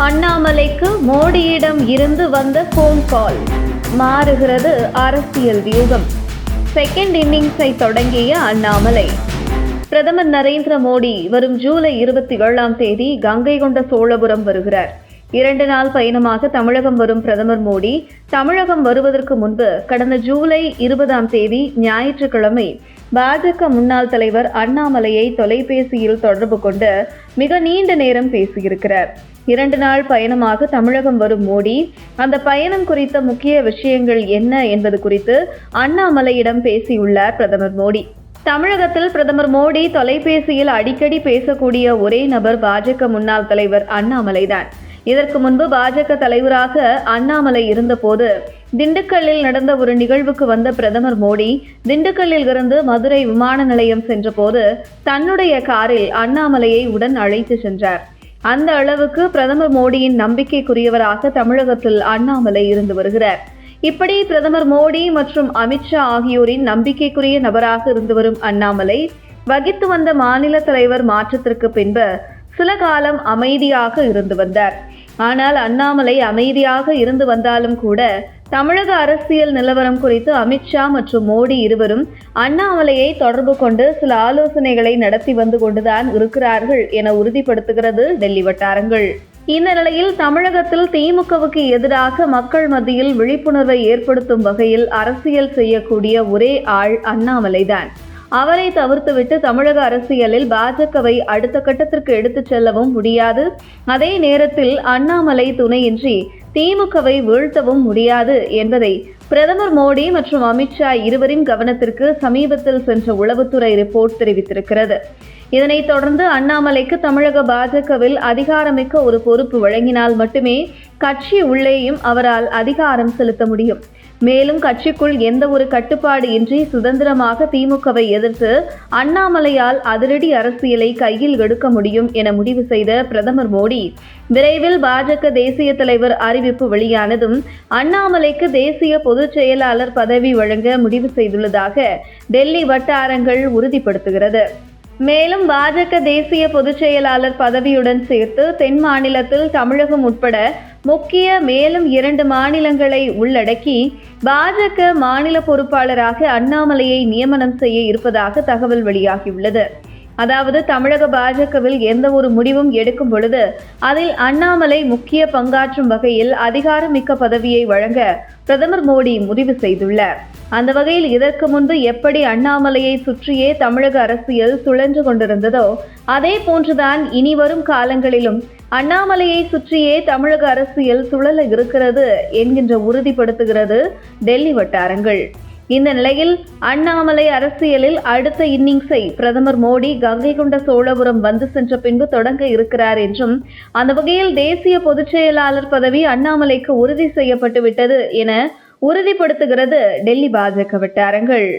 அண்ணாமலைக்கு மோடியிடம் இருந்து வந்த போன் கால். மாறுகிறது அரசியல் வியூகம். செகண்ட் இன்னிங்ஸை தொடங்கிய அண்ணாமலை. பிரதமர் நரேந்திர மோடி வரும் ஜூலை 27 கங்கை கொண்ட சோழபுரம் வருகிறார். 2 நாள் பயணமாக தமிழகம் வரும் பிரதமர் மோடி தமிழகம் வருவதற்கு முன்பு கடந்த ஜூலை 20 ஞாயிற்றுக்கிழமை பாஜக முன்னாள் தலைவர் அண்ணாமலையை தொலைபேசியில் தொடர்பு கொண்டு மிக நீண்ட நேரம் பேசியிருக்கிறார். 2 நாள் பயணமாக தமிழகம் வரும் மோடி அந்த பயணம் குறித்த முக்கிய விஷயங்கள் என்ன என்பது குறித்து அண்ணாமலையிடம் பேசியுள்ளார் பிரதமர் மோடி. தமிழகத்தில் பிரதமர் மோடி தொலைபேசியில் அடிக்கடி பேசக்கூடிய ஒரே நபர் பாஜக முன்னாள் தலைவர் அண்ணாமலைதான். இதற்கு முன்பு பாஜக தலைவராக அண்ணாமலை இருந்தபோது திண்டுக்கல்லில் நடந்த ஒரு நிகழ்வுக்கு வந்த பிரதமர் மோடி திண்டுக்கல்லில் இருந்து மதுரை விமான நிலையம் சென்றபோது தன்னுடைய காரில் அண்ணாமலையை உடன் அழைத்து சென்றார். அந்த அளவுக்கு பிரதமர் மோடியின் நம்பிக்கைக்குரியவராக தமிழகத்தில் அண்ணாமலை இருந்து வருகிறார். இப்படி பிரதமர் மோடி மற்றும் அமித்ஷா ஆகியோரின் நம்பிக்கைக்குரிய நபராக இருந்து வரும் அண்ணாமலை வகித்து வந்த மாநில தலைவர் மாற்றத்திற்கு பின்பு சில காலம் அமைதியாக இருந்து வந்தார். ஆனால் அண்ணாமலை அமைதியாக இருந்து வந்தாலும் கூட தமிழக அரசியல் நிலவரம் குறித்து அமித்ஷா மற்றும் மோடி இருவரும் அண்ணாமலையை தொடர்பு கொண்டு சில ஆலோசனைகளை நடத்தி வந்து கொண்டுதான் இருக்கிறார்கள் என உறுதிப்படுத்துகிறது டெல்லி வட்டாரங்கள். இந்த நிலையில் தமிழகத்தில் திமுகவுக்கு எதிராக மக்கள் மத்தியில் விழிப்புணர்வை ஏற்படுத்தும் வகையில் அரசியல் செய்யக்கூடிய ஒரே ஆள் அண்ணாமலைதான். அவரை தவிர்த்துவிட்டு தமிழக அரசியலில் பாஜகவை அடுத்த கட்டத்திற்கு எடுத்துச் செல்லவும் முடியாது. அதே நேரத்தில் அண்ணாமலை துணையின்றி திமுகவை வீழ்த்தவும் முடியாது என்பதை பிரதமர் மோடி மற்றும் அமித்ஷா இருவரின் கவனத்திற்கு சமீபத்தில் சென்ற உளவுத்துறை ரிப்போர்ட் தெரிவித்திருக்கிறது. இதனைத் தொடர்ந்து அண்ணாமலைக்கு தமிழக பாஜகவில் அதிகாரமிக்க ஒரு பொறுப்பு வழங்கினால் மட்டுமே கட்சி உள்ளேயும் அவரால் அதிகாரம் செலுத்த முடியும். மேலும் கட்சிக்குள் எந்த ஒரு கட்டுப்பாடு இன்றி சுதந்திரமாக திமுகவை எதிர்த்து அண்ணாமலையால் அதிரடி அரசியலை கையில் எடுக்க முடியும் என முடிவு செய்த பிரதமர் மோடி விரைவில் பாஜக தேசிய தலைவர் அறிவிப்பு வெளியானதும் அண்ணாமலைக்கு தேசிய பொதுச் செயலாளர் பதவி வழங்க முடிவு செய்துள்ளதாக டெல்லி வட்டாரங்கள் உறுதிப்படுத்துகிறது. மேலும் பாஜக தேசிய பொதுச் செயலாளர் பதவியுடன் சேர்த்து தென் மாநிலத்தில் தமிழகம் உட்பட முக்கிய மேலும் 2 மாநிலங்களை உள்ளடக்கி பாஜக மாநில பொறுப்பாளராக அண்ணாமலையை நியமனம் செய்ய இருப்பதாக தகவல் வெளியாகியுள்ளது. அதாவது தமிழக பாஜகவில் எந்த ஒரு முடிவும் எடுக்கும் பொழுது அதில் அண்ணாமலை முக்கிய பங்காற்றும் வகையில் அதிகாரமிக்க பதவியை வழங்க பிரதமர் மோடி முடிவு செய்துள்ளார். அந்த வகையில் இதற்கு முன்பு எப்படி அண்ணாமலையை சுற்றியே தமிழக அரசியல் சுழன்று கொண்டிருந்ததோ அதே போன்றுதான் இனி வரும் காலங்களிலும் அண்ணாமலையை சுற்றியே தமிழக அரசியல் சுழல இருக்கிறது என்கின்ற உறுதிப்படுத்துகிறது டெல்லி வட்டாரங்கள். இந்த நிலையில் அண்ணாமலை அரசியலில் அடுத்த இன்னிங்ஸை பிரதமர் மோடி கங்கை கொண்ட சோழபுரம் வந்து சென்ற பின்பு தொடங்க இருக்கிறார் என்றும் அந்த வகையில் தேசிய பொதுச் செயலாளர் பதவி அண்ணாமலைக்கு உறுதி செய்யப்பட்டு விட்டது என உறுதிப்படுத்துகிறது டெல்லி பாஜக வட்டாரங்கள்.